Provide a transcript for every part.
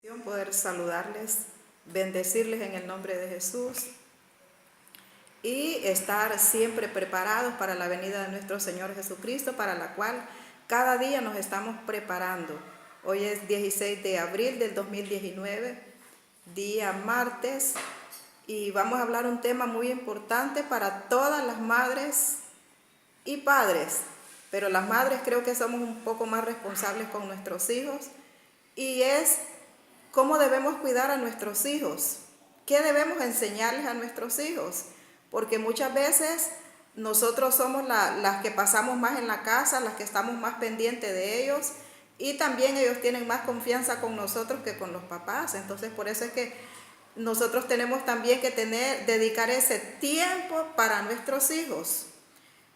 Poder saludarles, bendecirles en el nombre de Jesús y estar siempre preparados para la venida de nuestro Señor Jesucristo, para la cual cada día nos estamos preparando. Hoy es 16 de abril del 2019, día martes, y vamos a hablar un tema muy importante para todas las madres y padres, pero las madres creo que somos un poco más responsables con nuestros hijos, y es cómo debemos cuidar a nuestros hijos, qué debemos enseñarles a nuestros hijos, porque muchas veces nosotros somos las que pasamos más en la casa, las que estamos más pendientes de ellos, y también ellos tienen más confianza con nosotros que con los papás. Entonces por eso es que nosotros tenemos también que dedicar ese tiempo para nuestros hijos.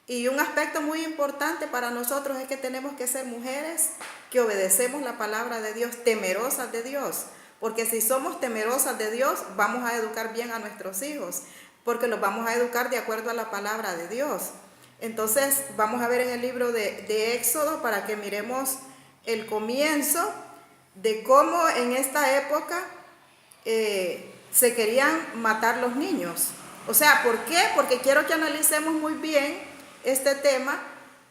Y un aspecto muy importante para nosotros es que tenemos que ser mujeres que obedecemos la palabra de Dios, temerosas de Dios. Porque si somos temerosas de Dios, vamos a educar bien a nuestros hijos, porque los vamos a educar de acuerdo a la palabra de Dios. Entonces vamos a ver en el libro de Éxodo para que miremos el comienzo de cómo en esta época se querían matar los niños. O sea, ¿por qué? Porque quiero que analicemos muy bien este tema,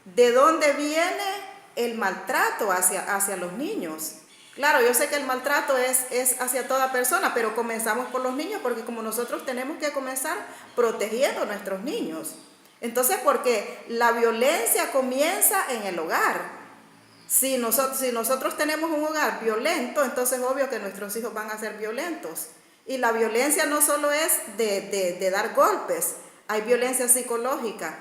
de dónde viene el maltrato hacia los niños. Claro, yo sé que el maltrato es hacia toda persona, pero comenzamos por los niños, porque como nosotros tenemos que comenzar protegiendo a nuestros niños. Entonces, porque la violencia comienza en el hogar. Si nosotros tenemos un hogar violento, entonces es obvio que nuestros hijos van a ser violentos. Y la violencia no solo es de dar golpes, hay violencia psicológica.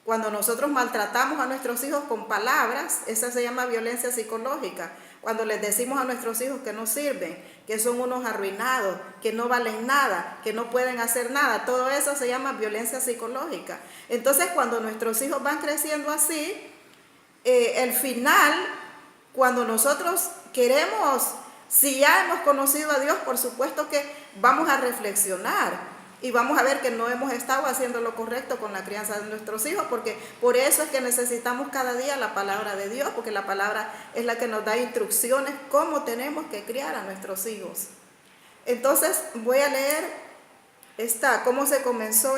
Cuando nosotros maltratamos a nuestros hijos con palabras, esa se llama violencia psicológica. Cuando les decimos a nuestros hijos que no sirven, que son unos arruinados, que no valen nada, que no pueden hacer nada, todo eso se llama violencia psicológica. Entonces, cuando nuestros hijos van creciendo así, el final, cuando nosotros queremos, si ya hemos conocido a Dios, por supuesto que vamos a reflexionar. Y vamos a ver que no hemos estado haciendo lo correcto con la crianza de nuestros hijos, porque por eso es que necesitamos cada día la palabra de Dios, porque la palabra es la que nos da instrucciones cómo tenemos que criar a nuestros hijos. Entonces voy a leer cómo se comenzó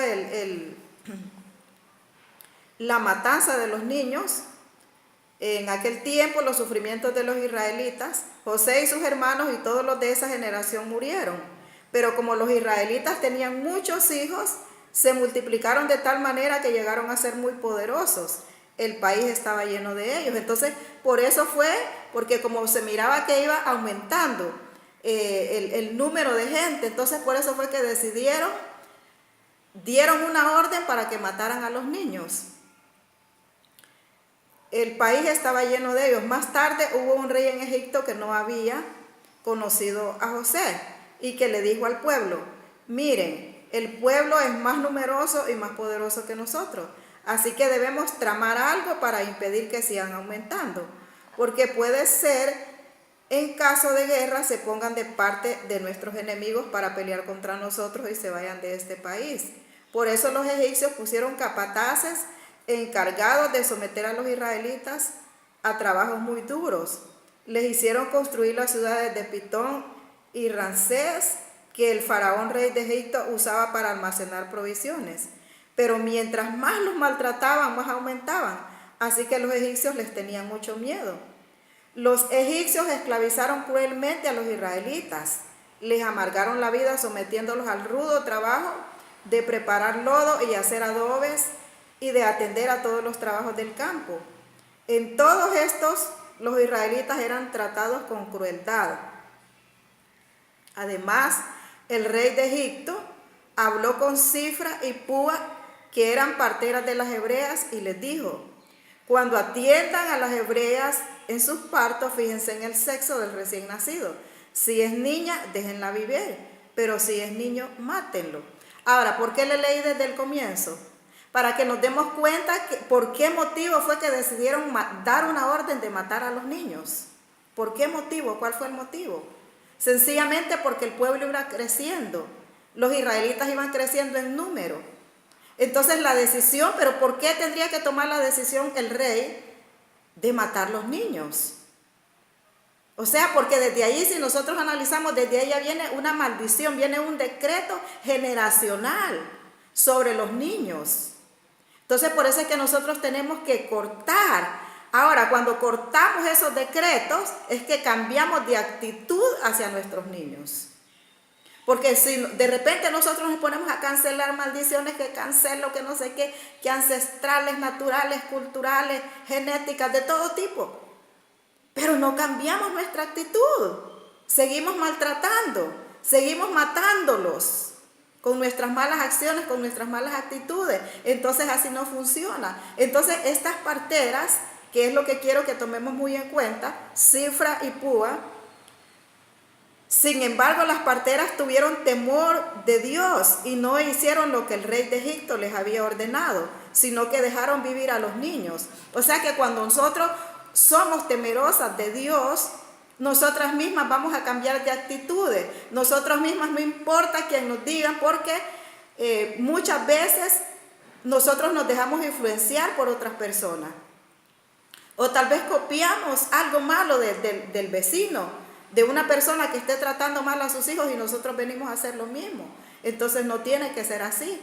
la matanza de los niños. En aquel tiempo los sufrimientos de los israelitas, José y sus hermanos y todos los de esa generación murieron. Pero como los israelitas tenían muchos hijos, se multiplicaron de tal manera que llegaron a ser muy poderosos. El país estaba lleno de ellos. Entonces, por eso fue, porque como se miraba que iba aumentando el número de gente, entonces por eso fue que dieron una orden para que mataran a los niños. El país estaba lleno de ellos. Más tarde hubo un rey en Egipto que no había conocido a José y que le dijo al pueblo: miren, el pueblo es más numeroso y más poderoso que nosotros, así que debemos tramar algo para impedir que sigan aumentando, porque puede ser en caso de guerra se pongan de parte de nuestros enemigos para pelear contra nosotros y se vayan de este país. Por eso los egipcios pusieron capataces encargados de someter a los israelitas a trabajos muy duros. Les hicieron construir las ciudades de Pitón y Ramsés, que el faraón rey de Egipto usaba para almacenar provisiones. Pero mientras más los maltrataban, más aumentaban. Así que los egipcios les tenían mucho miedo. Los egipcios esclavizaron cruelmente a los israelitas. Les amargaron la vida sometiéndolos al rudo trabajo de preparar lodo y hacer adobes y de atender a todos los trabajos del campo. En todos estos, los israelitas eran tratados con crueldad. Además, el rey de Egipto habló con Cifra y Púa, que eran parteras de las hebreas, y les dijo: cuando atiendan a las hebreas en sus partos, fíjense en el sexo del recién nacido. Si es niña, déjenla vivir, pero si es niño, mátenlo. Ahora, ¿por qué le leí desde el comienzo? Para que nos demos cuenta por qué motivo fue que decidieron dar una orden de matar a los niños. ¿Por qué motivo? ¿Cuál fue el motivo? Sencillamente porque el pueblo iba creciendo. Los israelitas iban creciendo en número. Entonces la decisión, pero ¿por qué tendría que tomar la decisión el rey de matar los niños? O sea, porque desde ahí, si nosotros analizamos, desde ahí ya viene una maldición, viene un decreto generacional sobre los niños. Entonces, por eso es que nosotros tenemos que cortar. Ahora, cuando cortamos esos decretos, es que cambiamos de actitud hacia nuestros niños. Porque si de repente nosotros nos ponemos a cancelar maldiciones, que cancelo, que no sé qué, que ancestrales, naturales, culturales, genéticas, de todo tipo. Pero no cambiamos nuestra actitud. Seguimos maltratando, seguimos matándolos con nuestras malas acciones, con nuestras malas actitudes. Entonces así no funciona. Entonces estas parteras, que es lo que quiero que tomemos muy en cuenta, Cifra y Púa, sin embargo, las parteras tuvieron temor de Dios y no hicieron lo que el rey de Egipto les había ordenado, sino que dejaron vivir a los niños. O sea que cuando nosotros somos temerosas de Dios, nosotras mismas vamos a cambiar de actitudes. Nosotras mismas, no importa quien nos diga, porque muchas veces nosotros nos dejamos influenciar por otras personas. O tal vez copiamos algo malo del vecino, de una persona que esté tratando mal a sus hijos, y nosotros venimos a hacer lo mismo. Entonces no tiene que ser así.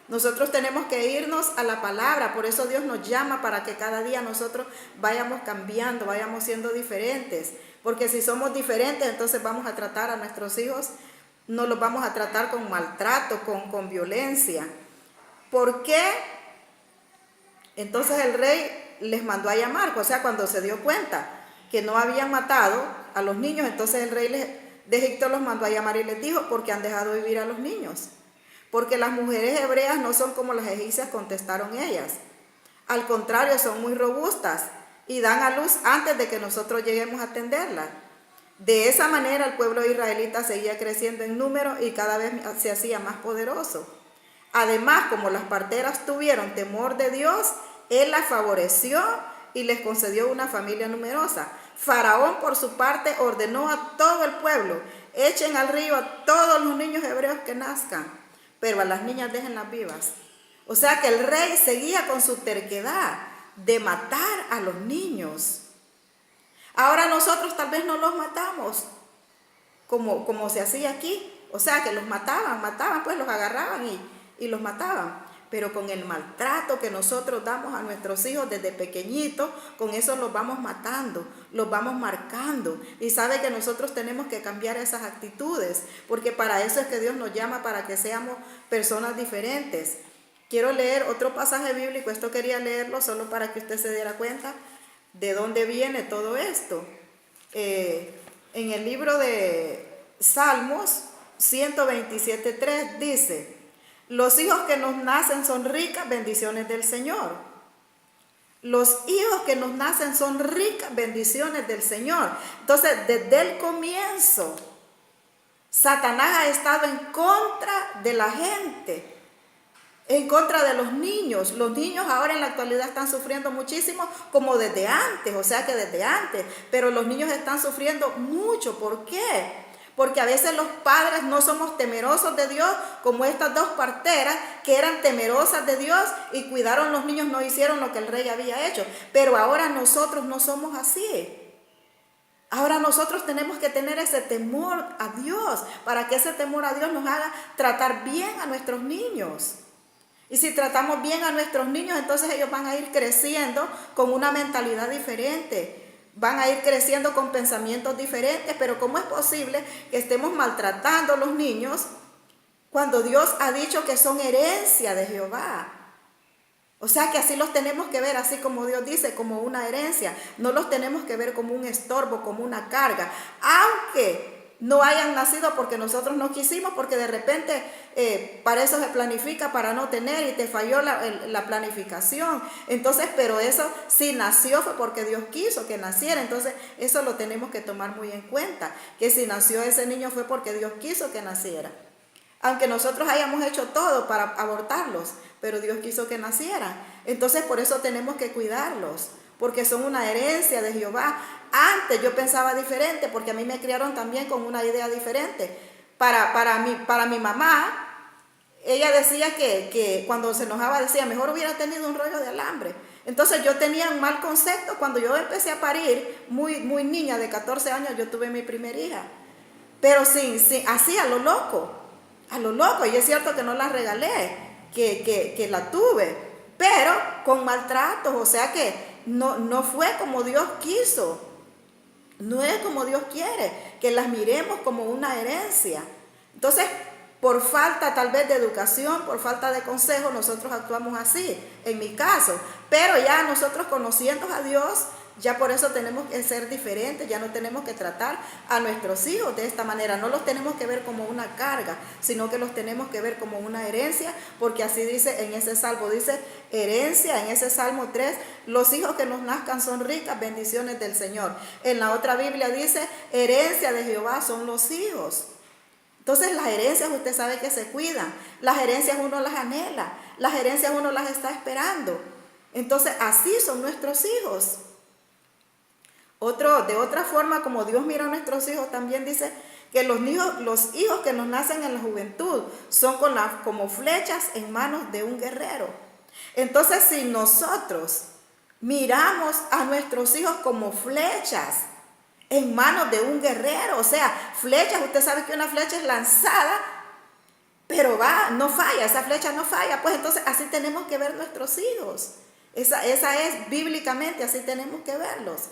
Nosotros tenemos que irnos a la palabra. Por eso Dios nos llama, para que cada día nosotros vayamos cambiando, vayamos siendo diferentes. Porque si somos diferentes, entonces vamos a tratar a nuestros hijos, no los vamos a tratar con maltrato, con violencia. ¿Por qué? Entonces el rey les mandó a llamar. O sea, cuando se dio cuenta que no habían matado a los niños, entonces el rey de Egipto los mandó a llamar y les dijo: porque han dejado vivir a los niños. Porque las mujeres hebreas no son como las egipcias, contestaron ellas. Al contrario, son muy robustas y dan a luz antes de que nosotros lleguemos a atenderlas. De esa manera el pueblo israelita seguía creciendo en número y cada vez se hacía más poderoso. Además, como las parteras tuvieron temor de Dios, Él las favoreció y les concedió una familia numerosa. Faraón, por su parte, ordenó a todo el pueblo: echen al río a todos los niños hebreos que nazcan, pero a las niñas déjenlas vivas. O sea que el rey seguía con su terquedad de matar a los niños. Ahora nosotros tal vez no los matamos como se hacía aquí. O sea que los mataban, pues los agarraban y los mataban. Pero con el maltrato que nosotros damos a nuestros hijos desde pequeñitos, con eso los vamos matando, los vamos marcando. Y sabe que nosotros tenemos que cambiar esas actitudes, porque para eso es que Dios nos llama, para que seamos personas diferentes. Quiero leer otro pasaje bíblico. Esto quería leerlo solo para que usted se diera cuenta de dónde viene todo esto. En el libro de Salmos 127:3 dice: los hijos que nos nacen son ricas bendiciones del Señor. Los hijos que nos nacen son ricas bendiciones del Señor. Entonces, desde el comienzo, Satanás ha estado en contra de la gente, en contra de los niños. Los niños ahora en la actualidad están sufriendo muchísimo, como desde antes, o sea que desde antes. Pero los niños están sufriendo mucho. ¿Por qué? Porque a veces los padres no somos temerosos de Dios, como estas dos parteras que eran temerosas de Dios y cuidaron los niños, no hicieron lo que el rey había hecho. Pero ahora nosotros no somos así. Ahora nosotros tenemos que tener ese temor a Dios, para que ese temor a Dios nos haga tratar bien a nuestros niños. Y si tratamos bien a nuestros niños, entonces ellos van a ir creciendo con una mentalidad diferente. Van a ir creciendo con pensamientos diferentes. Pero ¿cómo es posible que estemos maltratando a los niños cuando Dios ha dicho que son herencia de Jehová? O sea que así los tenemos que ver, así como Dios dice, como una herencia. No los tenemos que ver como un estorbo, como una carga. Aunque no hayan nacido porque nosotros no quisimos, porque de repente para eso se planifica, para no tener, y te falló la planificación. Entonces, pero eso si nació fue porque Dios quiso que naciera. Entonces eso lo tenemos que tomar muy en cuenta, que si nació ese niño fue porque Dios quiso que naciera. Aunque nosotros hayamos hecho todo para abortarlos, pero Dios quiso que nacieran. Entonces por eso tenemos que cuidarlos, porque son una herencia de Jehová. Antes yo pensaba diferente, porque a mí me criaron también con una idea diferente. Para mi mamá, ella decía que cuando se enojaba decía: mejor hubiera tenido un rollo de alambre. Entonces yo tenía un mal concepto. Cuando yo empecé a parir, muy niña, de 14 años, yo tuve mi primera hija. Pero así a lo loco. Y es cierto que no la regalé, que la tuve, pero con maltratos. O sea que no fue como Dios quiso. No es como Dios quiere, que las miremos como una herencia. Entonces, por falta tal vez de educación, por falta de consejo, nosotros actuamos así, en mi caso. Pero ya nosotros conociendo a Dios, ya por eso tenemos que ser diferentes, ya no tenemos que tratar a nuestros hijos de esta manera. No los tenemos que ver como una carga, sino que los tenemos que ver como una herencia, porque así dice en ese salmo, dice herencia, en ese Salmo 3, los hijos que nos nazcan son ricas bendiciones del Señor. En la otra Biblia dice, herencia de Jehová son los hijos. Entonces las herencias usted sabe que se cuidan, las herencias uno las anhela, las herencias uno las está esperando. Entonces así son nuestros hijos. De otra forma, como Dios mira a nuestros hijos, también dice que los hijos que nos nacen en la juventud son como flechas en manos de un guerrero. Entonces, si nosotros miramos a nuestros hijos como flechas en manos de un guerrero, o sea, flechas, usted sabe que una flecha es lanzada, pero no falla, esa flecha no falla. Pues entonces así tenemos que ver nuestros hijos. Esa es bíblicamente, así tenemos que verlos.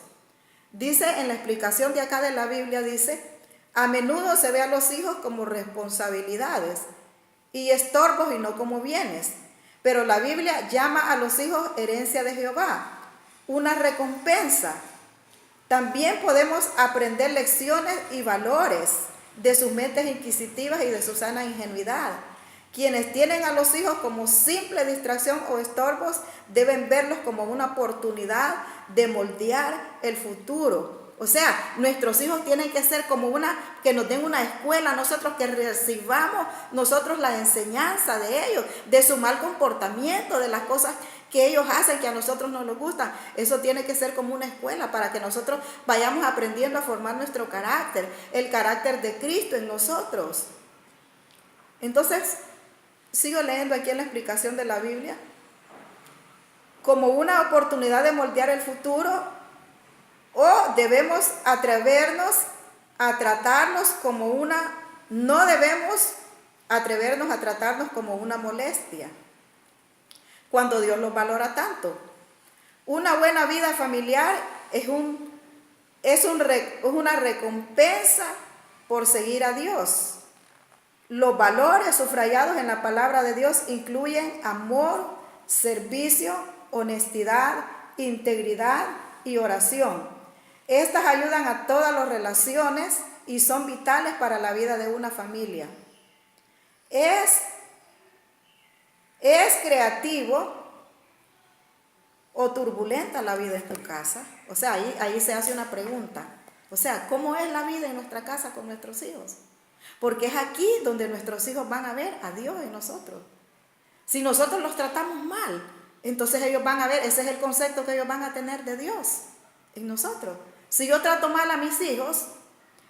Dice en la explicación de acá de la Biblia, dice, a menudo se ve a los hijos como responsabilidades y estorbos y no como bienes. Pero la Biblia llama a los hijos herencia de Jehová, una recompensa. También podemos aprender lecciones y valores de sus mentes inquisitivas y de su sana ingenuidad. Quienes tienen a los hijos como simple distracción o estorbos deben verlos como una oportunidad de moldear el futuro. O sea, nuestros hijos tienen que ser como que nos den una escuela, nosotros que recibamos nosotros la enseñanza de ellos, de su mal comportamiento, de las cosas que ellos hacen que a nosotros no nos gustan. Eso tiene que ser como una escuela para que nosotros vayamos aprendiendo a formar nuestro carácter, el carácter de Cristo en nosotros. Entonces, sigo leyendo aquí en la explicación de la Biblia. Como una oportunidad de moldear el futuro, o debemos atrevernos a tratarnos no debemos atrevernos a tratarnos como una molestia, cuando Dios los valora tanto. Una buena vida familiar es una recompensa por seguir a Dios. Los valores subrayados en la palabra de Dios incluyen amor, servicio, honestidad, integridad y oración. Estas ayudan a todas las relaciones y son vitales para la vida de una familia. ¿Es creativo o turbulenta la vida en tu casa? O sea, ahí se hace una pregunta. O sea, ¿cómo es la vida en nuestra casa con nuestros hijos? Porque es aquí donde nuestros hijos van a ver a Dios en nosotros. Si nosotros los tratamos mal, entonces ellos van a ver, ese es el concepto que ellos van a tener de Dios en nosotros. Si yo trato mal a mis hijos,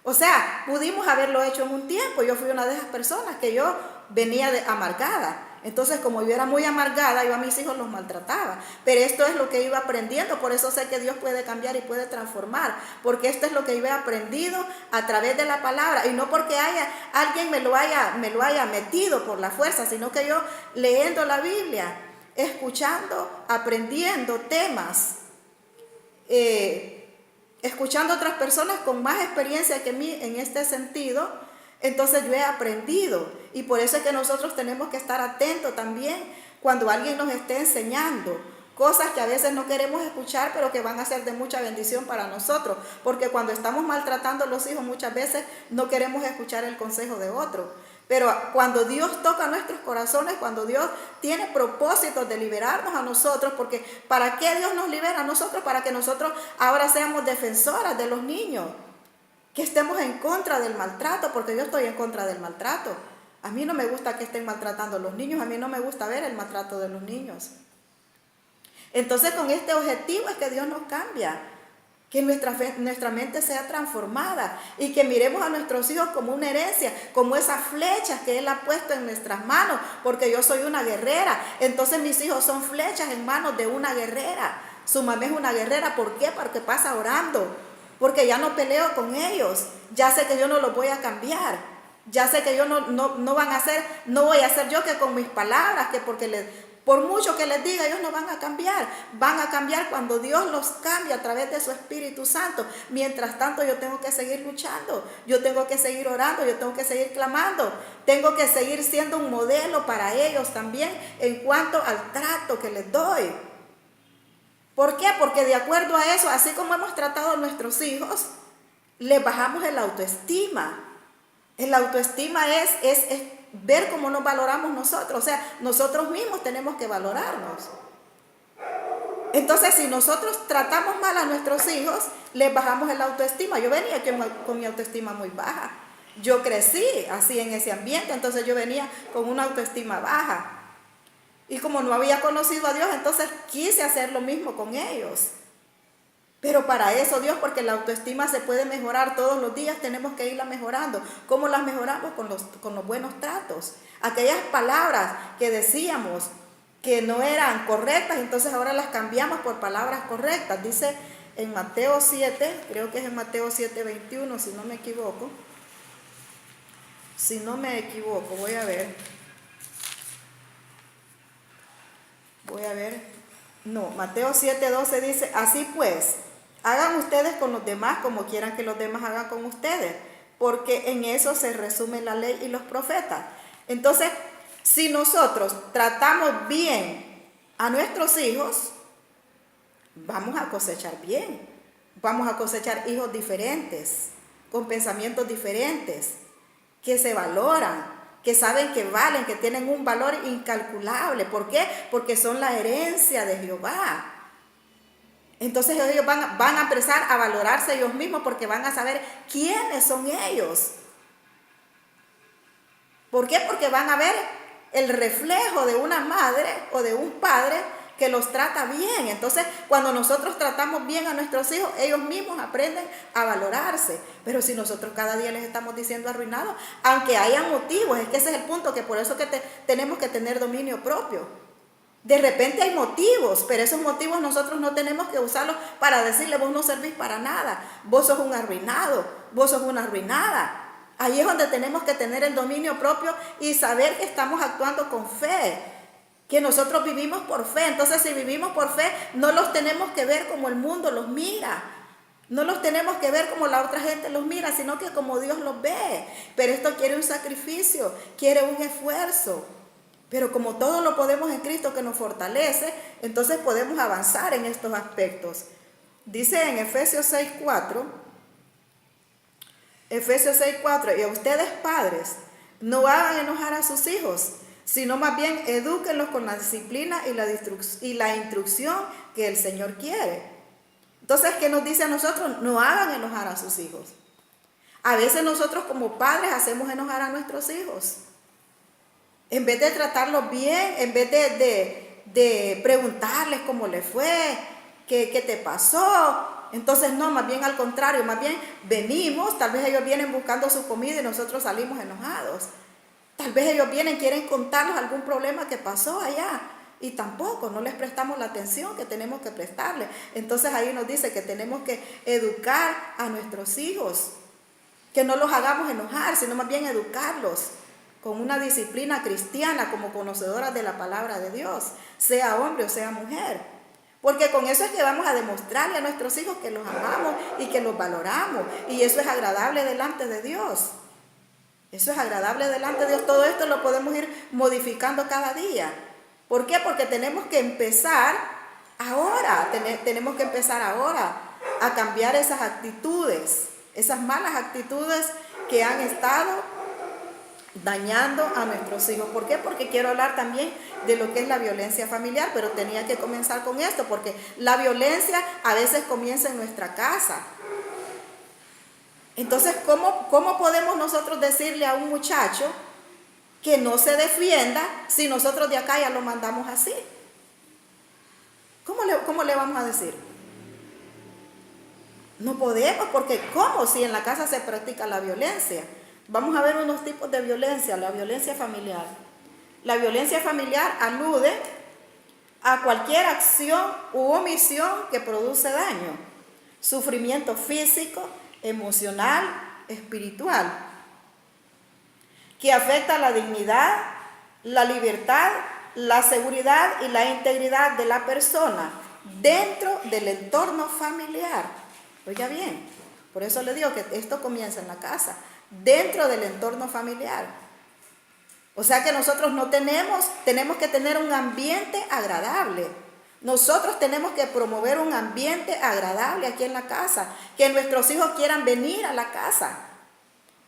o sea, pudimos haberlo hecho en un tiempo. Yo fui una de esas personas que yo venía amargada. Entonces, como yo era muy amargada, yo a mis hijos los maltrataba. Pero esto es lo que iba aprendiendo, por eso sé que Dios puede cambiar y puede transformar. Porque esto es lo que yo he aprendido a través de la palabra. Y no porque alguien me lo haya metido por la fuerza, sino que yo leyendo la Biblia, escuchando, aprendiendo temas, escuchando a otras personas con más experiencia que mí en este sentido, entonces yo he aprendido. Y por eso es que nosotros tenemos que estar atentos también cuando alguien nos esté enseñando cosas que a veces no queremos escuchar, pero que van a ser de mucha bendición para nosotros. Porque cuando estamos maltratando a los hijos, muchas veces no queremos escuchar el consejo de otro. Pero cuando Dios toca nuestros corazones, cuando Dios tiene propósitos de liberarnos a nosotros, porque ¿para qué Dios nos libera a nosotros? Para que nosotros ahora seamos defensoras de los niños, que estemos en contra del maltrato, porque yo estoy en contra del maltrato. A mí no me gusta que estén maltratando a los niños, a mí no me gusta ver el maltrato de los niños. Entonces con este objetivo es que Dios nos cambia. Que nuestra mente sea transformada y que miremos a nuestros hijos como una herencia, como esas flechas que Él ha puesto en nuestras manos, porque yo soy una guerrera. Entonces mis hijos son flechas en manos de una guerrera. Su mamá es una guerrera. ¿Por qué? Porque pasa orando, porque ya no peleo con ellos. Ya sé que yo no los voy a cambiar. Ya sé que yo no van a hacer, no voy a hacer yo que con mis palabras, que por mucho que les diga, ellos no van a cambiar. Van a cambiar cuando Dios los cambie a través de su Espíritu Santo. Mientras tanto, yo tengo que seguir luchando. Yo tengo que seguir orando. Yo tengo que seguir clamando. Tengo que seguir siendo un modelo para ellos también en cuanto al trato que les doy. ¿Por qué? Porque de acuerdo a eso, así como hemos tratado a nuestros hijos, les bajamos el autoestima. El autoestima es ver cómo nos valoramos nosotros. O sea, nosotros mismos tenemos que valorarnos. Entonces, si nosotros tratamos mal a nuestros hijos, les bajamos el autoestima. Yo venía con mi autoestima muy baja. Yo crecí así en ese ambiente, entonces yo venía con una autoestima baja. Y como no había conocido a Dios, entonces quise hacer lo mismo con ellos. Pero para eso Dios, porque la autoestima se puede mejorar todos los días, tenemos que irla mejorando. ¿Cómo las mejoramos? Con los buenos tratos. Aquellas palabras que decíamos que no eran correctas, entonces ahora las cambiamos por palabras correctas. Dice en Mateo 7, creo que es en Mateo 7:21, si no me equivoco. Si no me equivoco, voy a ver. No, Mateo 7:12 dice, así pues, hagan ustedes con los demás como quieran que los demás hagan con ustedes, porque en eso se resume la ley y los profetas. Entonces, si nosotros tratamos bien a nuestros hijos, vamos a cosechar bien. Vamos a cosechar hijos diferentes, con pensamientos diferentes, que se valoran, que saben que valen, que tienen un valor incalculable. ¿Por qué? Porque son la herencia de Jehová. Entonces ellos van a empezar a valorarse ellos mismos porque van a saber quiénes son ellos. ¿Por qué? Porque van a ver el reflejo de una madre o de un padre que los trata bien. Entonces, cuando nosotros tratamos bien a nuestros hijos, ellos mismos aprenden a valorarse. Pero si nosotros cada día les estamos diciendo arruinados, aunque haya motivos, es que ese es el punto, que por eso que tenemos que tener dominio propio. De repente hay motivos, pero esos motivos nosotros no tenemos que usarlos para decirle, vos no servís para nada, vos sos un arruinado, vos sos una arruinada. Ahí es donde tenemos que tener el dominio propio y saber que estamos actuando con fe, que nosotros vivimos por fe. Entonces, si vivimos por fe, no los tenemos que ver como el mundo los mira. No los tenemos que ver como la otra gente los mira, sino que como Dios los ve. Pero esto quiere un sacrificio, quiere un esfuerzo. Pero como todo lo podemos en Cristo que nos fortalece, entonces podemos avanzar en estos aspectos. Dice en Efesios 6:4, y a ustedes padres, no hagan enojar a sus hijos, sino más bien edúquenlos con la disciplina y la instrucción que el Señor quiere. Entonces, ¿qué nos dice a nosotros? No hagan enojar a sus hijos. A veces nosotros como padres hacemos enojar a nuestros hijos. En vez de tratarlos bien, en vez de preguntarles cómo les fue, qué te pasó. Entonces no, más bien al contrario, más bien venimos, tal vez ellos vienen buscando su comida y nosotros salimos enojados. Tal vez ellos vienen, quieren contarnos algún problema que pasó allá y tampoco, no les prestamos la atención que tenemos que prestarles. Entonces ahí nos dice que tenemos que educar a nuestros hijos, que no los hagamos enojar, sino más bien educarlos con una disciplina cristiana, como conocedoras de la palabra de Dios, sea hombre o sea mujer. Porque con eso es que vamos a demostrarle a nuestros hijos que los amamos y que los valoramos. Y eso es agradable delante de Dios. Eso es agradable delante de Dios. Todo esto lo podemos ir modificando cada día. ¿Por qué? Porque tenemos que empezar ahora. Tenemos que empezar ahora a cambiar esas actitudes, esas malas actitudes que han estado dañando a nuestros hijos. ¿Por qué? Porque quiero hablar también de lo que es la violencia familiar, pero tenía que comenzar con esto, porque la violencia a veces comienza en nuestra casa. Entonces, ¿cómo podemos nosotros decirle a un muchacho que no se defienda si nosotros de acá ya lo mandamos así? ¿Cómo le vamos a decir? No podemos, porque ¿cómo si en la casa se practica la violencia? Vamos a ver unos tipos de violencia. La violencia familiar. La violencia familiar alude a cualquier acción u omisión que produce daño, sufrimiento físico, emocional, espiritual, que afecta la dignidad, la libertad, la seguridad y la integridad de la persona dentro del entorno familiar. Oiga bien, por eso le digo que esto comienza en la casa, dentro del entorno familiar. O sea que nosotros tenemos que tener un ambiente agradable. Nosotros tenemos que promover un ambiente agradable aquí en la casa, que nuestros hijos quieran venir a la casa.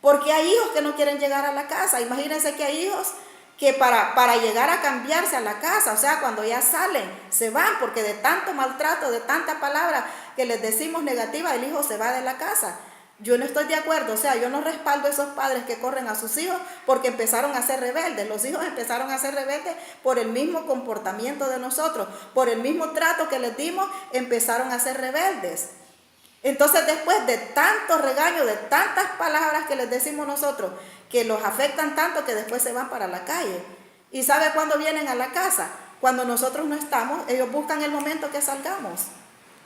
Porque hay hijos que no quieren llegar a la casa. Imagínense que hay hijos que para llegar a cambiarse a la casa, o sea, cuando ya salen, se van, porque de tanto maltrato, de tanta palabra que les decimos negativa, el hijo se va de la casa. Yo no estoy de acuerdo, o sea, yo no respaldo a esos padres que corren a sus hijos porque empezaron a ser rebeldes. Los hijos empezaron a ser rebeldes por el mismo comportamiento de nosotros, por el mismo trato que les dimos, empezaron a ser rebeldes. Entonces, después de tanto regaño, de tantas palabras que les decimos nosotros, que los afectan tanto que después se van para la calle. ¿Y sabe cuándo vienen a la casa? Cuando nosotros no estamos, ellos buscan el momento que salgamos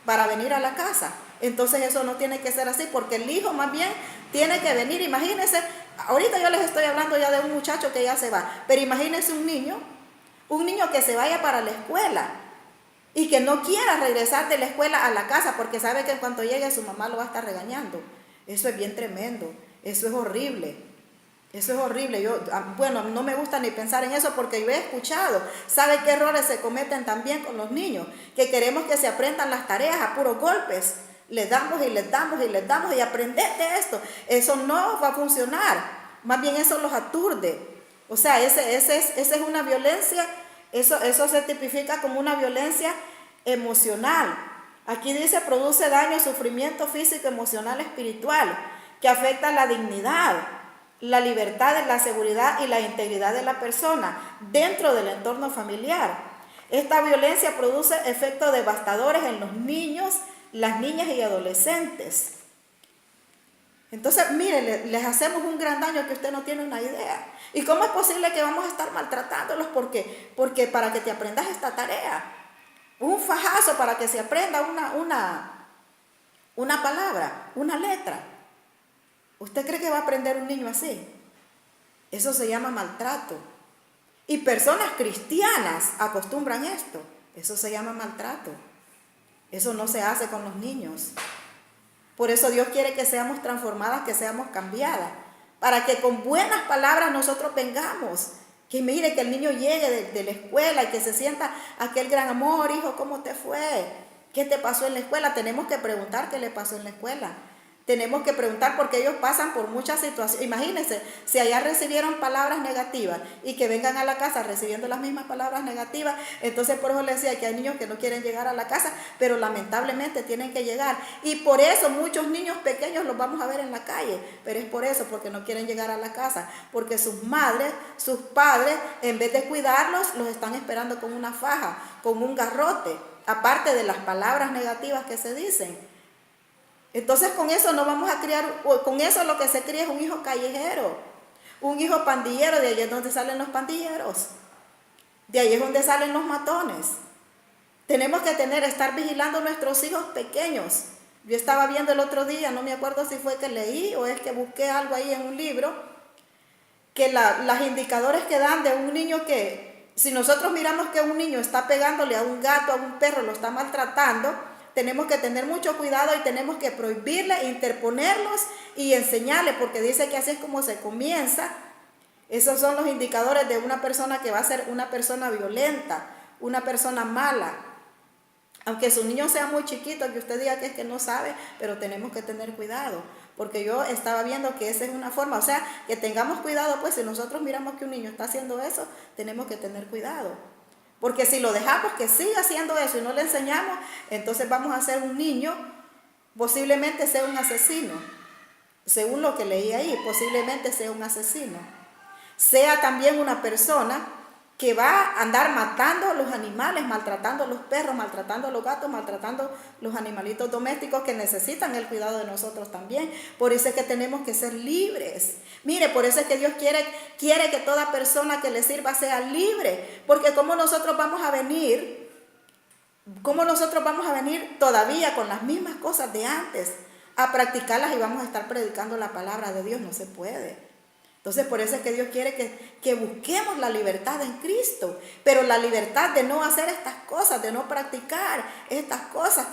para venir a la casa. Entonces eso no tiene que ser así, porque el hijo más bien tiene que venir. Imagínense, ahorita yo les estoy hablando ya de un muchacho que ya se va, pero imagínense un niño que se vaya para la escuela y que no quiera regresar de la escuela a la casa porque sabe que en cuanto llegue su mamá lo va a estar regañando. Eso es bien tremendo, eso es horrible. Eso es horrible. No me gusta ni pensar en eso porque yo he escuchado. ¿Sabe qué errores se cometen también con los niños? Que queremos que se aprendan las tareas a puros golpes. Les damos y les damos y les damos y aprender de esto. Eso no va a funcionar. Más bien eso los aturde. O sea, esa es una violencia. Eso se tipifica como una violencia emocional. Aquí dice, produce daño, sufrimiento físico, emocional, espiritual, que afecta la dignidad, la libertad, la seguridad y la integridad de la persona dentro del entorno familiar. Esta violencia produce efectos devastadores en los niños, las niñas y adolescentes. Entonces, miren, les hacemos un gran daño que usted no tiene una idea. ¿Y cómo es posible que vamos a estar maltratándolos? Porque para que te aprendas esta tarea, un fajazo para que se aprenda una palabra, una letra. ¿Usted cree que va a aprender un niño así? Eso se llama maltrato. Y personas cristianas acostumbran esto. Eso se llama maltrato. Eso no se hace con los niños. Por eso Dios quiere que seamos transformadas, que seamos cambiadas. Para que con buenas palabras nosotros vengamos. Que mire, que el niño llegue de la escuela y que se sienta aquel gran amor. Hijo, ¿cómo te fue? ¿Qué te pasó en la escuela? Tenemos que preguntar qué le pasó en la escuela. Tenemos que preguntar porque ellos pasan por muchas situaciones. Imagínense, si allá recibieron palabras negativas y que vengan a la casa recibiendo las mismas palabras negativas, entonces por eso les decía que hay niños que no quieren llegar a la casa, pero lamentablemente tienen que llegar. Y por eso muchos niños pequeños los vamos a ver en la calle, pero es por eso, porque no quieren llegar a la casa, porque sus madres, sus padres, en vez de cuidarlos, los están esperando con una faja, con un garrote, aparte de las palabras negativas que se dicen. Entonces con eso no vamos a criar, con eso lo que se cría es un hijo callejero, un hijo pandillero. De ahí es donde salen los pandilleros, de ahí es donde salen los matones. Tenemos que estar vigilando a nuestros hijos pequeños. Yo estaba viendo el otro día, no me acuerdo si fue que leí o es que busqué algo ahí en un libro, que los indicadores que dan de un niño que, si nosotros miramos que un niño está pegándole a un gato, a un perro, lo está maltratando, tenemos que tener mucho cuidado y tenemos que prohibirle, interponerlos y enseñarle, porque dice que así es como se comienza. Esos son los indicadores de una persona que va a ser una persona violenta, una persona mala. Aunque su niño sea muy chiquito, que usted diga que es que no sabe, pero tenemos que tener cuidado. Porque yo estaba viendo que esa es una forma, o sea, que tengamos cuidado, pues si nosotros miramos que un niño está haciendo eso, tenemos que tener cuidado. Porque si lo dejamos que siga haciendo eso y no le enseñamos, entonces vamos a hacer un niño, posiblemente sea un asesino. Según lo que leí ahí, posiblemente sea un asesino. Sea también una persona que va a andar matando a los animales, maltratando a los perros, maltratando a los gatos, maltratando a los animalitos domésticos que necesitan el cuidado de nosotros también. Por eso es que tenemos que ser libres. Mire, por eso es que Dios quiere que toda persona que le sirva sea libre, porque ¿cómo nosotros vamos a venir todavía con las mismas cosas de antes a practicarlas y vamos a estar predicando la palabra de Dios? No se puede. Entonces, por eso es que Dios quiere que busquemos la libertad en Cristo, pero la libertad de no hacer estas cosas, de no practicar estas cosas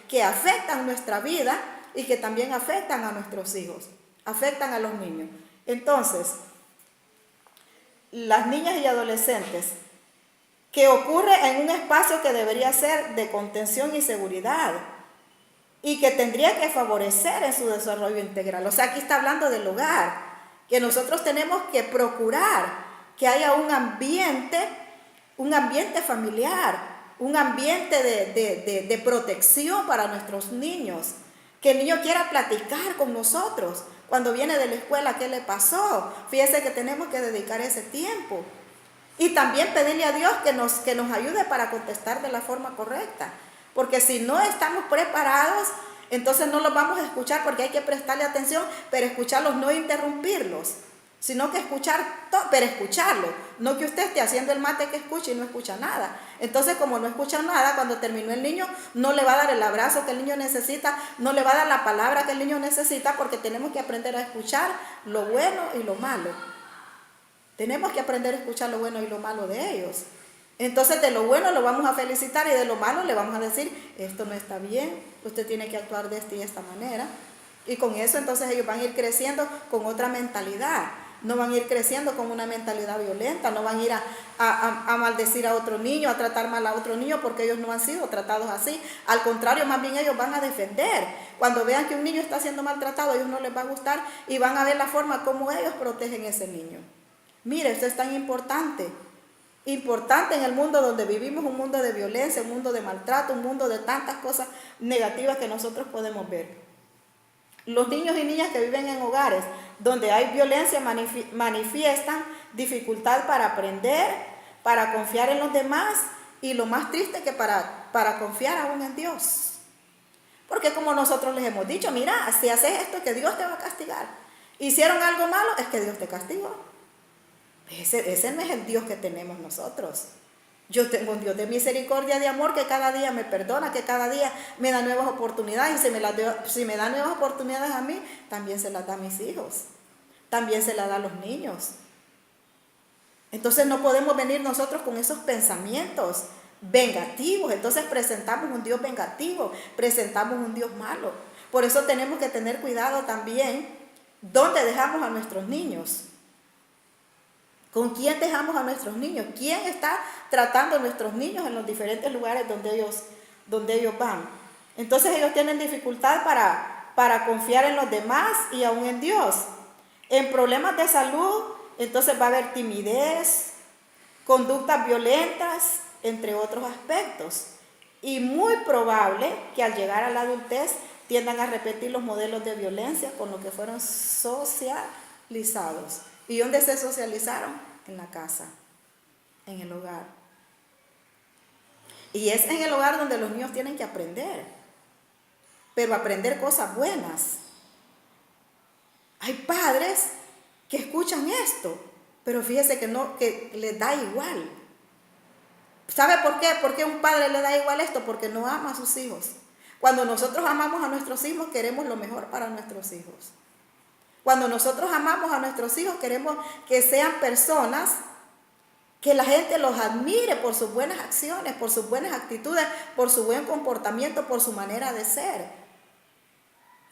que afectan nuestra vida y que también afectan a nuestros hijos, afectan a los niños. Entonces, las niñas y adolescentes, que ocurre en un espacio que debería ser de contención y seguridad y que tendría que favorecer en su desarrollo integral. O sea, aquí está hablando del hogar, que nosotros tenemos que procurar que haya un ambiente familiar, un ambiente de protección para nuestros niños, que el niño quiera platicar con nosotros cuando viene de la escuela, ¿qué le pasó? Fíjese que tenemos que dedicar ese tiempo y también pedirle a Dios que nos ayude para contestar de la forma correcta, porque si no estamos preparados, entonces no los vamos a escuchar, porque hay que prestarle atención, pero escucharlos, no interrumpirlos, sino que pero escucharlo, no que usted esté haciendo el mate que escuche y no escucha nada. Entonces, como no escucha nada, cuando terminó el niño, no le va a dar el abrazo que el niño necesita, no le va a dar la palabra que el niño necesita, porque tenemos que aprender a escuchar lo bueno y lo malo. Tenemos que aprender a escuchar lo bueno y lo malo de ellos. Entonces, de lo bueno lo vamos a felicitar y de lo malo le vamos a decir, esto no está bien, usted tiene que actuar de esta y esta manera. Y con eso entonces ellos van a ir creciendo con otra mentalidad. No van a ir creciendo con una mentalidad violenta, no van a ir a maldecir a otro niño, a tratar mal a otro niño, porque ellos no han sido tratados así. Al contrario, más bien ellos van a defender. Cuando vean que un niño está siendo maltratado, a ellos no les va a gustar y van a ver la forma como ellos protegen a ese niño. Mire, esto es tan importante en el mundo donde vivimos, un mundo de violencia, un mundo de maltrato, un mundo de tantas cosas negativas que nosotros podemos ver. Los niños y niñas que viven en hogares donde hay violencia manifiestan dificultad para aprender, para confiar en los demás y lo más triste que para confiar aún en Dios. Porque como nosotros les hemos dicho, mira, si haces esto que Dios te va a castigar. Hicieron algo malo, es que Dios te castigó. Ese no es el Dios que tenemos nosotros. Yo tengo un Dios de misericordia, de amor, que cada día me perdona, que cada día me da nuevas oportunidades. Y si me da nuevas oportunidades a mí, también se las da a mis hijos. También se las da a los niños. Entonces no podemos venir nosotros con esos pensamientos vengativos. Entonces presentamos un Dios vengativo, presentamos un Dios malo. Por eso tenemos que tener cuidado también dónde dejamos a nuestros niños. ¿Con quién dejamos a nuestros niños? ¿Quién está tratando a nuestros niños en los diferentes lugares donde ellos van? Entonces ellos tienen dificultad para confiar en los demás y aún en Dios. En problemas de salud, entonces va a haber timidez, conductas violentas, entre otros aspectos. Y muy probable que al llegar a la adultez tiendan a repetir los modelos de violencia con los que fueron socializados. ¿Y dónde se socializaron? En la casa, en el hogar. Y es en el hogar donde los niños tienen que aprender, pero aprender cosas buenas. Hay padres que escuchan esto, pero fíjese que les da igual. ¿Sabe por qué? ¿Por qué a un padre le da igual esto? Porque no ama a sus hijos. Cuando nosotros amamos a nuestros hijos, queremos lo mejor para nuestros hijos. Cuando nosotros amamos a nuestros hijos, queremos que sean personas que la gente los admire por sus buenas acciones, por sus buenas actitudes, por su buen comportamiento, por su manera de ser.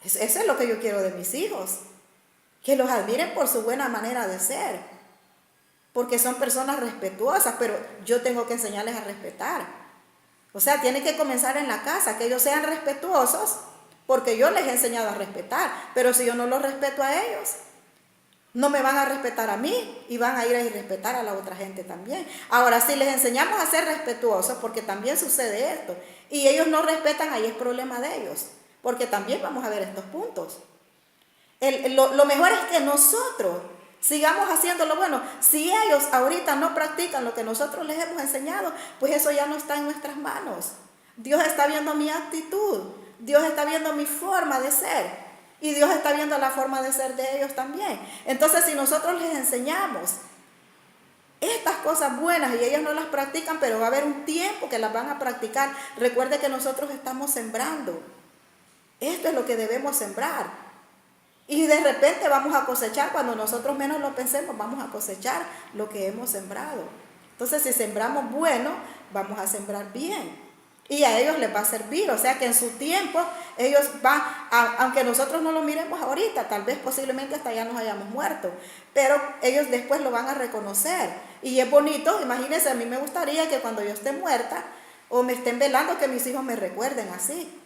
Eso es lo que yo quiero de mis hijos, que los admiren por su buena manera de ser, porque son personas respetuosas, pero yo tengo que enseñarles a respetar. O sea, tiene que comenzar en la casa, que ellos sean respetuosos, porque yo les he enseñado a respetar, pero si yo no los respeto a ellos, no me van a respetar a mí y van a ir a irrespetar a la otra gente también. Ahora, si les enseñamos a ser respetuosos, porque también sucede esto, y ellos no respetan, ahí es problema de ellos, porque también vamos a ver estos puntos. Lo mejor es que nosotros Sigamos haciendo lo bueno. Si ellos ahorita no practican lo que nosotros les hemos enseñado, pues eso ya no está en nuestras manos. Dios está viendo mi actitud. Dios está viendo mi forma de ser. Y Dios está viendo la forma de ser de ellos también. Entonces, si nosotros les enseñamos estas cosas buenas y ellos no las practican, pero va a haber un tiempo que las van a practicar. Recuerde que nosotros estamos sembrando. Esto es lo que debemos sembrar. Y de repente vamos a cosechar, cuando nosotros menos lo pensemos, vamos a cosechar lo que hemos sembrado. Entonces, si sembramos bueno, vamos a sembrar bien. Y a ellos les va a servir, o sea que en su tiempo ellos van, aunque nosotros no lo miremos ahorita, tal vez posiblemente hasta ya nos hayamos muerto, pero ellos después lo van a reconocer. Y es bonito, imagínense, a mí me gustaría que cuando yo esté muerta o me estén velando, que mis hijos me recuerden así,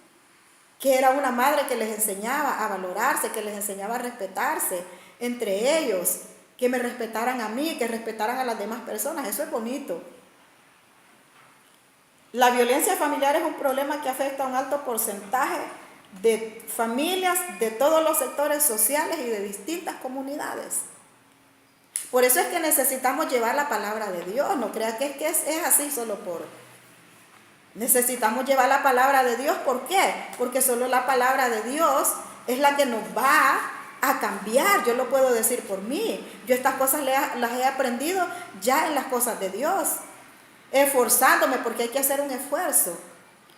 que era una madre que les enseñaba a valorarse, que les enseñaba a respetarse entre ellos, que me respetaran a mí, que respetaran a las demás personas. Eso es bonito. La violencia familiar es un problema que afecta a un alto porcentaje de familias de todos los sectores sociales y de distintas comunidades. Por eso es que necesitamos llevar la palabra de Dios. No crea que es así solo por... Necesitamos llevar la palabra de Dios. ¿Por qué? Porque solo la palabra de Dios es la que nos va a cambiar. Yo lo puedo decir por mí. Yo estas cosas las he aprendido ya en las cosas de Dios. Esforzándome, porque hay que hacer un esfuerzo.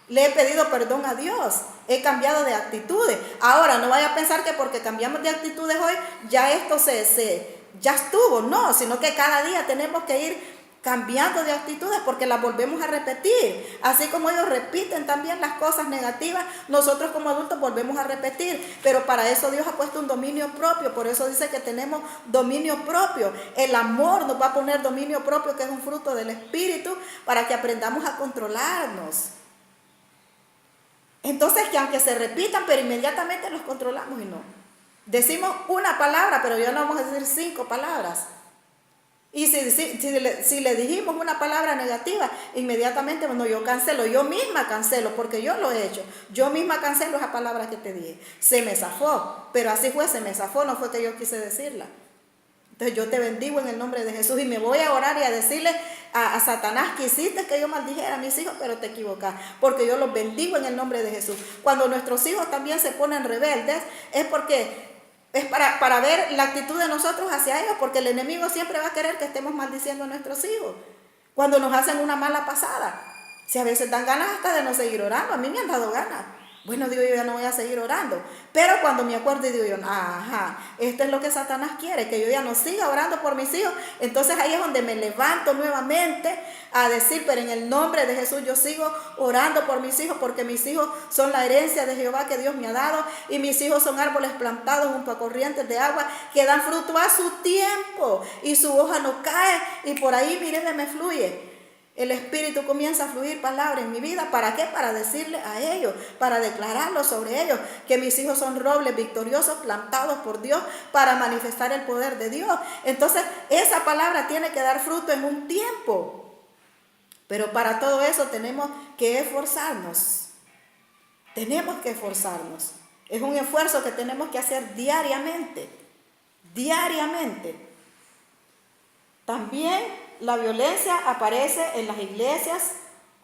Le he pedido perdón a Dios. He cambiado de actitudes. Ahora, no vaya a pensar que porque cambiamos de actitudes hoy, ya esto ya estuvo. No, sino que cada día tenemos que ir cambiando de actitudes porque las volvemos a repetir. Así como ellos repiten también las cosas negativas, nosotros como adultos volvemos a repetir. Pero para eso Dios ha puesto un dominio propio. Por eso dice que tenemos dominio propio. El amor nos va a poner dominio propio, que es un fruto del Espíritu, para que aprendamos a controlarnos. Entonces, que aunque se repitan, pero inmediatamente los controlamos y no. Decimos una palabra, pero ya no vamos a decir 5 palabras. Y si le dijimos una palabra negativa, inmediatamente, bueno, yo cancelo, yo misma cancelo, porque yo lo he hecho. Yo misma cancelo esa palabra que te dije. Se me zafó, pero así fue, se me zafó, no fue que yo quise decirla. Entonces yo te bendigo en el nombre de Jesús y me voy a orar y a decirle a Satanás que hiciste que yo maldijera a mis hijos, pero te equivocas, porque yo los bendigo en el nombre de Jesús. Cuando nuestros hijos también se ponen rebeldes, es porque... es para ver la actitud de nosotros hacia ellos, porque el enemigo siempre va a querer que estemos maldiciendo a nuestros hijos cuando nos hacen una mala pasada. Si a veces dan ganas hasta de no seguir orando, a mí me han dado ganas. Bueno, digo yo, ya no voy a seguir orando. Pero cuando me acuerdo y digo yo, ajá, esto es lo que Satanás quiere, que yo ya no siga orando por mis hijos. Entonces ahí es donde me levanto nuevamente a decir, pero en el nombre de Jesús yo sigo orando por mis hijos, porque mis hijos son la herencia de Jehová que Dios me ha dado, y mis hijos son árboles plantados junto a corrientes de agua que dan fruto a su tiempo, y su hoja no cae, y por ahí, miren, me fluye. El Espíritu comienza a fluir palabra en mi vida. ¿Para qué? Para decirle a ellos, para declararlo sobre ellos, que mis hijos son robles victoriosos plantados por Dios para manifestar el poder de Dios. Entonces, esa palabra tiene que dar fruto en un tiempo. Pero para todo eso tenemos que esforzarnos. Tenemos que esforzarnos. Es un esfuerzo que tenemos que hacer diariamente. Diariamente. También la violencia aparece en las iglesias,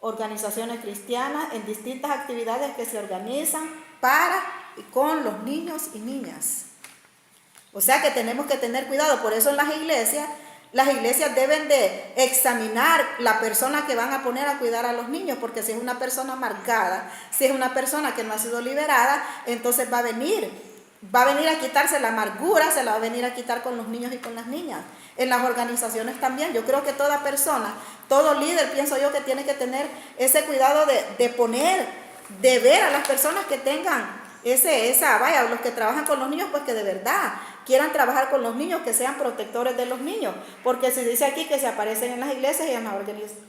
organizaciones cristianas, en distintas actividades que se organizan para y con los niños y niñas. O sea que tenemos que tener cuidado. Por eso en las iglesias deben de examinar la persona que van a poner a cuidar a los niños, porque si es una persona marcada, si es una persona que no ha sido liberada, entonces va a venir a quitarse la amargura, se la va a venir a quitar con los niños y con las niñas. En las organizaciones también, yo creo que toda persona, todo líder, pienso yo que tiene que tener ese cuidado de ver a las personas que tengan los que trabajan con los niños, pues que de verdad quieran trabajar con los niños, que sean protectores de los niños, porque se dice aquí que se aparecen en las iglesias y en las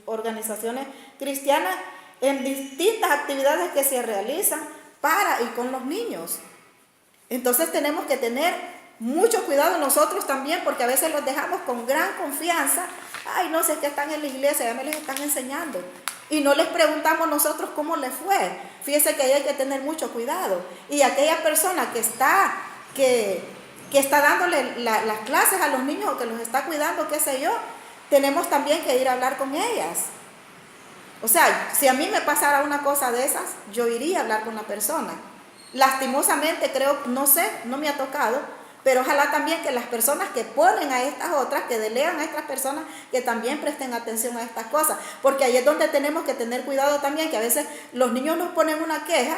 organizaciones cristianas en distintas actividades que se realizan para y con los niños. Entonces tenemos que tener mucho cuidado nosotros también, porque a veces los dejamos con gran confianza. Ay, no sé, es que están en la iglesia, ya me les están enseñando. Y no les preguntamos nosotros cómo les fue. Fíjense que ahí hay que tener mucho cuidado. Y aquella persona que que está dándole las clases a los niños o que los está cuidando, qué sé yo, tenemos también que ir a hablar con ellas. O sea, si a mí me pasara una cosa de esas, yo iría a hablar con la persona. Lastimosamente creo, no sé, no me ha tocado, pero ojalá también que las personas que ponen a estas otras, que delegan a estas personas, que también presten atención a estas cosas, porque ahí es donde tenemos que tener cuidado también, que a veces los niños nos ponen una queja,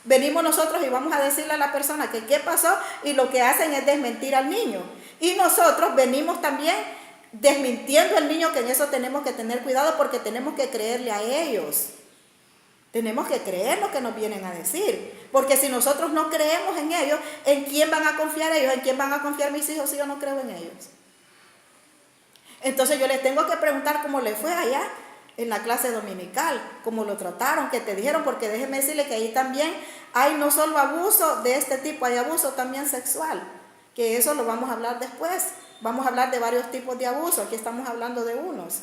venimos nosotros y vamos a decirle a la persona que qué pasó, y lo que hacen es desmentir al niño, y nosotros venimos también desmintiendo al niño, que en eso tenemos que tener cuidado, porque tenemos que creerle a ellos. Tenemos que creer lo que nos vienen a decir, porque si nosotros no creemos en ellos, ¿en quién van a confiar ellos? ¿En quién van a confiar mis hijos si yo no creo en ellos? Entonces yo les tengo que preguntar cómo le fue allá en la clase dominical, cómo lo trataron, qué te dijeron, porque déjeme decirle que ahí también hay no solo abuso de este tipo, hay abuso también sexual, que eso lo vamos a hablar después. Vamos a hablar de varios tipos de abuso, aquí estamos hablando de unos.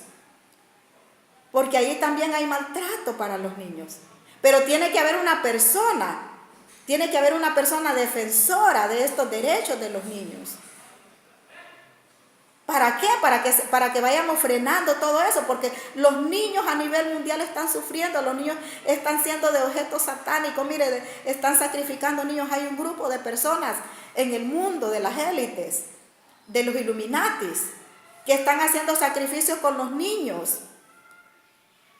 Porque ahí también hay maltrato para los niños. Pero tiene que haber una persona defensora de estos derechos de los niños. ¿Para qué? Para que vayamos frenando todo eso, porque los niños a nivel mundial están sufriendo, los niños están siendo de objetos satánicos, mire, están sacrificando niños. Hay un grupo de personas en el mundo, de las élites, de los Illuminatis, que están haciendo sacrificios con los niños.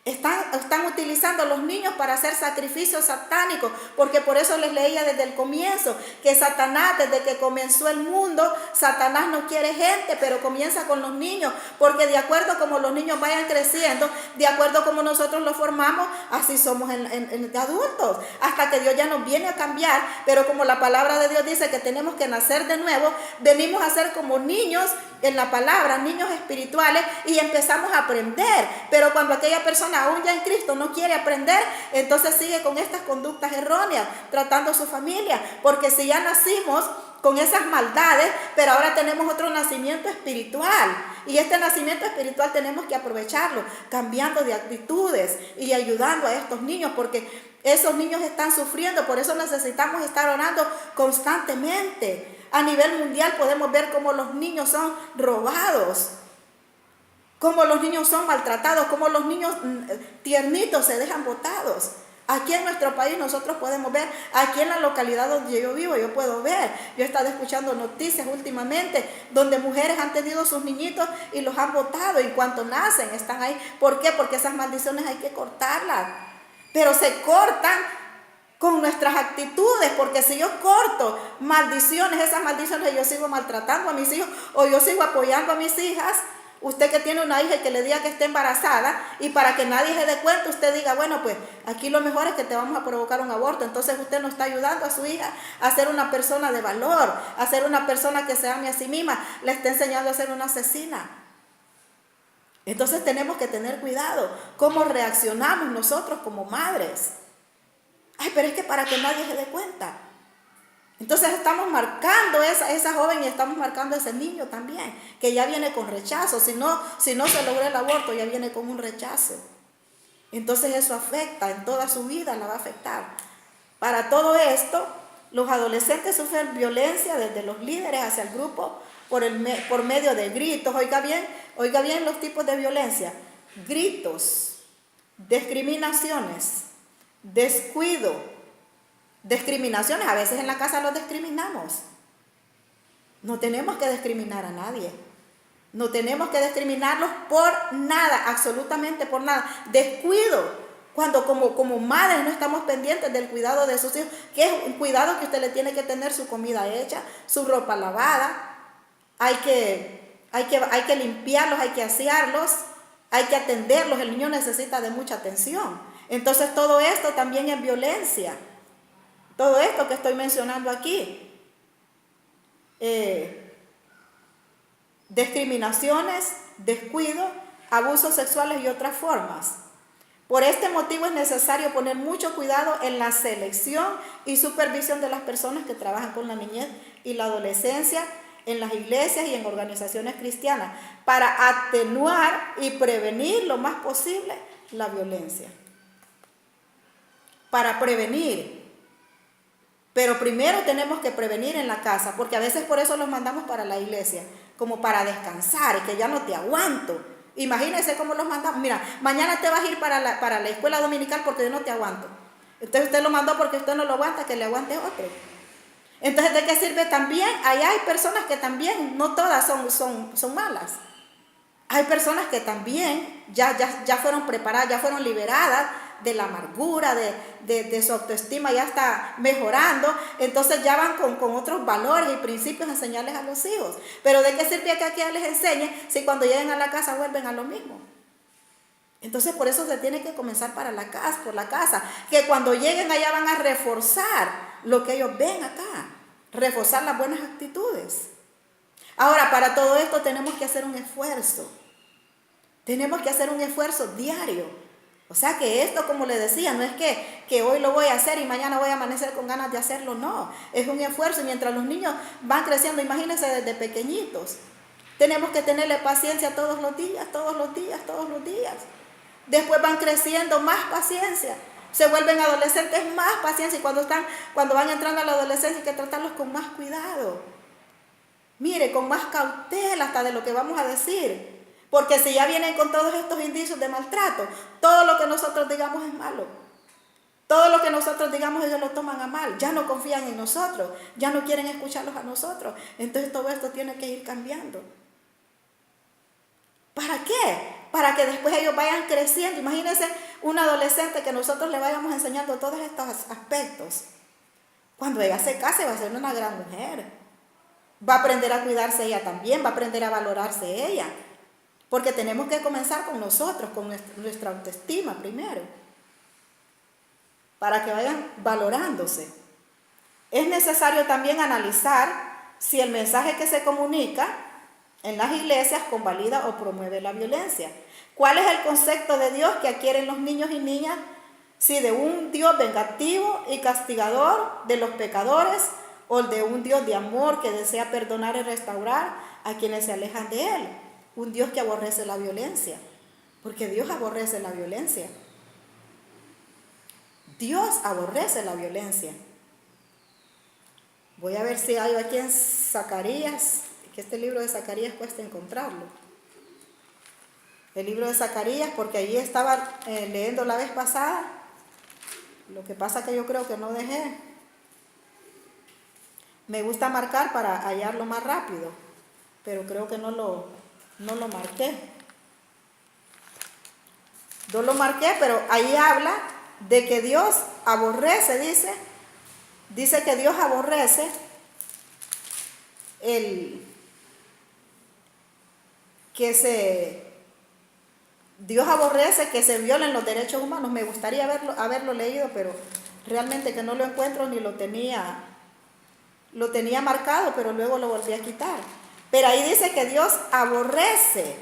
Están utilizando a los niños para hacer sacrificios satánicos, porque por eso les leía desde el comienzo que Satanás, desde que comenzó el mundo, Satanás no quiere gente, pero comienza con los niños, porque de acuerdo como los niños vayan creciendo, de acuerdo como nosotros los formamos, así somos de adultos, hasta que Dios ya nos viene a cambiar. Pero como la palabra de Dios dice que tenemos que nacer de nuevo, venimos a ser como niños en la palabra, niños espirituales, y empezamos a aprender. Pero cuando aquella persona aún ya en Cristo no quiere aprender, entonces sigue con estas conductas erróneas, tratando a su familia, porque si ya nacimos con esas maldades, pero ahora tenemos otro nacimiento espiritual, y este nacimiento espiritual tenemos que aprovecharlo, cambiando de actitudes y ayudando a estos niños, porque esos niños están sufriendo. Por eso necesitamos estar orando constantemente. A nivel mundial podemos ver cómo los niños son robados, cómo los niños son maltratados, cómo los niños tiernitos se dejan botados. Aquí en nuestro país nosotros podemos ver, aquí en la localidad donde yo vivo, yo puedo ver. Yo he estado escuchando noticias últimamente donde mujeres han tenido sus niñitos y los han botado, y en cuanto nacen están ahí. ¿Por qué? Porque esas maldiciones hay que cortarlas. Pero se cortan con nuestras actitudes, porque si yo corto maldiciones, esas maldiciones, yo sigo maltratando a mis hijos, o yo sigo apoyando a mis hijas. Usted que tiene una hija y que le diga que está embarazada, y para que nadie se dé cuenta, usted diga, bueno, pues aquí lo mejor es que te vamos a provocar un aborto. Entonces usted no está ayudando a su hija a ser una persona de valor, a ser una persona que se ame a sí misma, le está enseñando a ser una asesina. Entonces tenemos que tener cuidado cómo reaccionamos nosotros como madres. Ay, pero es que para que nadie se dé cuenta. Entonces estamos marcando esa joven, y estamos marcando a ese niño también, que ya viene con rechazo. Si no se logra el aborto, ya viene con un rechazo. Entonces eso afecta, en toda su vida la va a afectar. Para todo esto, los adolescentes sufren violencia desde los líderes hacia el grupo por medio de gritos. Oiga bien los tipos de violencia: gritos, discriminaciones, descuido. Discriminaciones, a veces en la casa los discriminamos. No tenemos que discriminar a nadie. No tenemos que discriminarlos por nada, absolutamente por nada. Descuido, cuando como madres no estamos pendientes del cuidado de sus hijos, que es un cuidado que usted le tiene que tener: su comida hecha, su ropa lavada, hay que limpiarlos, hay que asearlos, hay que atenderlos. El niño necesita de mucha atención. Entonces todo esto también es violencia. Todo esto que estoy mencionando aquí, discriminaciones, descuido, abusos sexuales y otras formas. Por este motivo es necesario poner mucho cuidado en la selección y supervisión de las personas que trabajan con la niñez y la adolescencia en las iglesias y en organizaciones cristianas, para atenuar y prevenir lo más posible la violencia. Para prevenir. Pero primero tenemos que prevenir en la casa, porque a veces por eso los mandamos para la iglesia, como para descansar y que ya no te aguanto. Imagínense cómo los mandamos. Mira, mañana te vas a ir para la escuela dominical porque yo no te aguanto. Entonces usted lo mandó porque usted no lo aguanta, que le aguante otro. Entonces, ¿de qué sirve también? Ahí hay personas que también, no todas son malas. Hay personas que también ya fueron preparadas, ya fueron liberadas de la amargura, de su autoestima, ya está mejorando. Entonces ya van con otros valores y principios a enseñarles a los hijos. Pero ¿de qué sirve que aquí les enseñe si cuando lleguen a la casa vuelven a lo mismo? Entonces por eso se tiene que comenzar por la casa, que cuando lleguen allá van a reforzar lo que ellos ven acá, reforzar las buenas actitudes. Ahora, para todo esto tenemos que hacer un esfuerzo. Tenemos que hacer un esfuerzo diario. O sea que esto, como le decía, no es que hoy lo voy a hacer y mañana voy a amanecer con ganas de hacerlo, no. Es un esfuerzo y mientras los niños van creciendo, imagínense desde pequeñitos. Tenemos que tenerle paciencia todos los días, todos los días, todos los días. Después van creciendo, más paciencia. Se vuelven adolescentes, más paciencia. Y cuando van entrando a la adolescencia hay que tratarlos con más cuidado. Mire, con más cautela hasta de lo que vamos a decir. Porque si ya vienen con todos estos indicios de maltrato, todo lo que nosotros digamos es malo. Todo lo que nosotros digamos ellos lo toman a mal. Ya no confían en nosotros. Ya no quieren escucharlos a nosotros. Entonces todo esto tiene que ir cambiando. ¿Para qué? Para que después ellos vayan creciendo. Imagínense un adolescente que nosotros le vayamos enseñando todos estos aspectos. Cuando ella se case va a ser una gran mujer. Va a aprender a cuidarse ella también, va a aprender a valorarse ella. Porque tenemos que comenzar con nosotros, con nuestra autoestima primero. Para que vayan valorándose. Es necesario también analizar si el mensaje que se comunica en las iglesias convalida o promueve la violencia. ¿Cuál es el concepto de Dios que adquieren los niños y niñas? Si de un Dios vengativo y castigador de los pecadores o de un Dios de amor que desea perdonar y restaurar a quienes se alejan de Él. Un Dios que aborrece la violencia, porque Dios aborrece la violencia. Dios aborrece la violencia. Voy a ver si hay aquí en Zacarías, que este libro de Zacarías cuesta encontrarlo. El libro de Zacarías, porque allí estaba leyendo la vez pasada. Lo que pasa que yo creo que no dejé. Me gusta marcar para hallarlo más rápido, pero creo que no lo marqué. Yo lo marqué, pero ahí habla de que Dios aborrece, dice que Dios aborrece Dios aborrece que se violen los derechos humanos. Me gustaría haberlo leído, pero realmente que no lo encuentro ni lo tenía marcado, pero luego lo volví a quitar. Pero ahí dice que Dios aborrece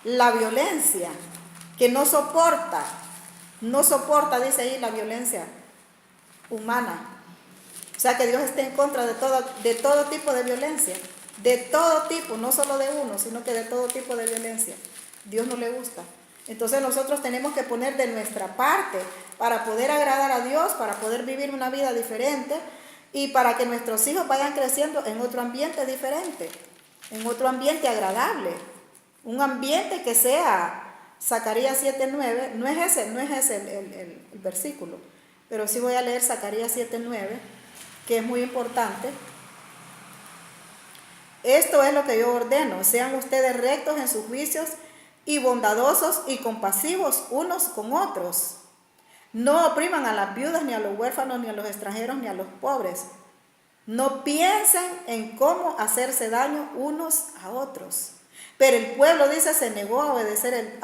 la violencia, que no soporta, dice ahí, la violencia humana. O sea que Dios está en contra de todo tipo de violencia, de todo tipo, no solo de uno, sino que de todo tipo de violencia. Dios no le gusta. Entonces nosotros tenemos que poner de nuestra parte para poder agradar a Dios, para poder vivir una vida diferente y para que nuestros hijos vayan creciendo en otro ambiente diferente, en otro ambiente agradable, un ambiente que sea Zacarías 7:9, no es ese el versículo, pero sí voy a leer Zacarías 7:9, que es muy importante. Esto es lo que yo ordeno: sean ustedes rectos en sus juicios y bondadosos y compasivos unos con otros. No opriman a las viudas, ni a los huérfanos, ni a los extranjeros, ni a los pobres. No piensen en cómo hacerse daño unos a otros. Pero el pueblo, dice, se negó a obedecer.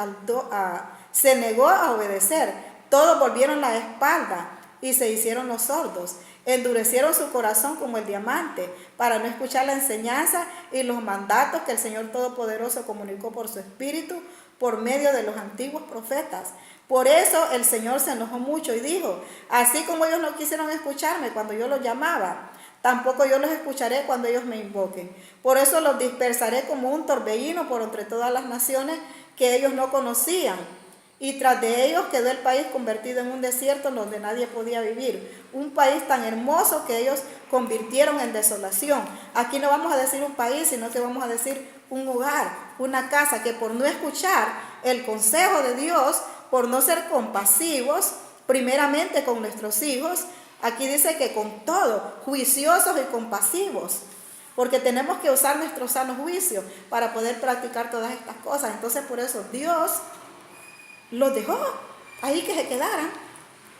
Todos volvieron la espalda y se hicieron los sordos. Endurecieron su corazón como el diamante para no escuchar la enseñanza y los mandatos que el Señor Todopoderoso comunicó por su Espíritu por medio de los antiguos profetas. Por eso el Señor se enojó mucho y dijo: así como ellos no quisieron escucharme cuando yo los llamaba, tampoco yo los escucharé cuando ellos me invoquen. Por eso los dispersaré como un torbellino por entre todas las naciones que ellos no conocían. Y tras de ellos quedó el país convertido en un desierto en donde nadie podía vivir. Un país tan hermoso que ellos convirtieron en desolación. Aquí no vamos a decir un país, sino que vamos a decir un hogar, una casa, que por no escuchar el consejo de Dios, por no ser compasivos, primeramente con nuestros hijos, aquí dice que con todo, juiciosos y compasivos, porque tenemos que usar nuestro sano juicio para poder practicar todas estas cosas. Entonces por eso Dios los dejó ahí que se quedaran.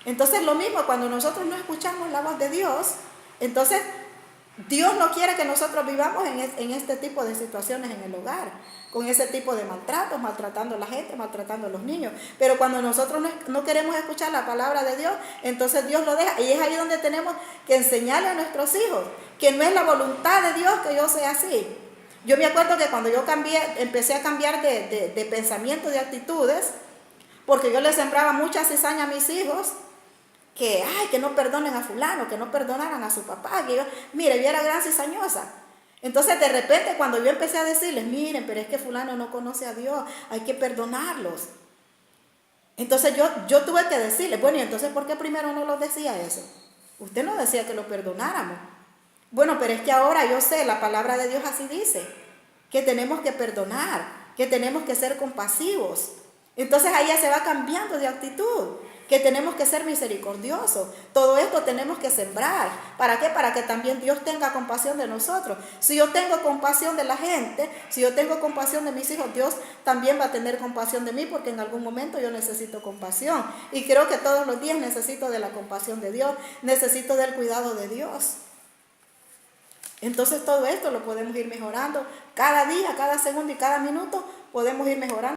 Entonces lo mismo cuando nosotros no escuchamos la voz de Dios, entonces Dios no quiere que nosotros vivamos en este tipo de situaciones en el hogar, con ese tipo de maltratos, maltratando a la gente, maltratando a los niños. Pero cuando nosotros no queremos escuchar la palabra de Dios, entonces Dios lo deja. Y es ahí donde tenemos que enseñarle a nuestros hijos que no es la voluntad de Dios que yo sea así. Yo me acuerdo que cuando yo empecé a cambiar de pensamiento, de actitudes, porque yo le sembraba mucha cizaña a mis hijos, que no perdonen a fulano, que no perdonaran a su papá, que yo, mire, yo era gran cizañosa. Entonces de repente cuando yo empecé a decirles, miren, pero es que fulano no conoce a Dios, hay que perdonarlos. Entonces yo tuve que decirles, bueno, y entonces ¿por qué primero no los decía eso? Usted no decía que lo perdonáramos. Bueno, pero es que ahora yo sé, la palabra de Dios así dice, que tenemos que perdonar, que tenemos que ser compasivos. Entonces ahí ya se va cambiando de actitud, que tenemos que ser misericordiosos. Todo esto tenemos que sembrar. ¿Para qué? Para que también Dios tenga compasión de nosotros. Si yo tengo compasión de la gente, si yo tengo compasión de mis hijos, Dios también va a tener compasión de mí, porque en algún momento yo necesito compasión. Y creo que todos los días necesito de la compasión de Dios, necesito del cuidado de Dios. Entonces todo esto lo podemos ir mejorando cada día, cada segundo y cada minuto podemos ir mejorando.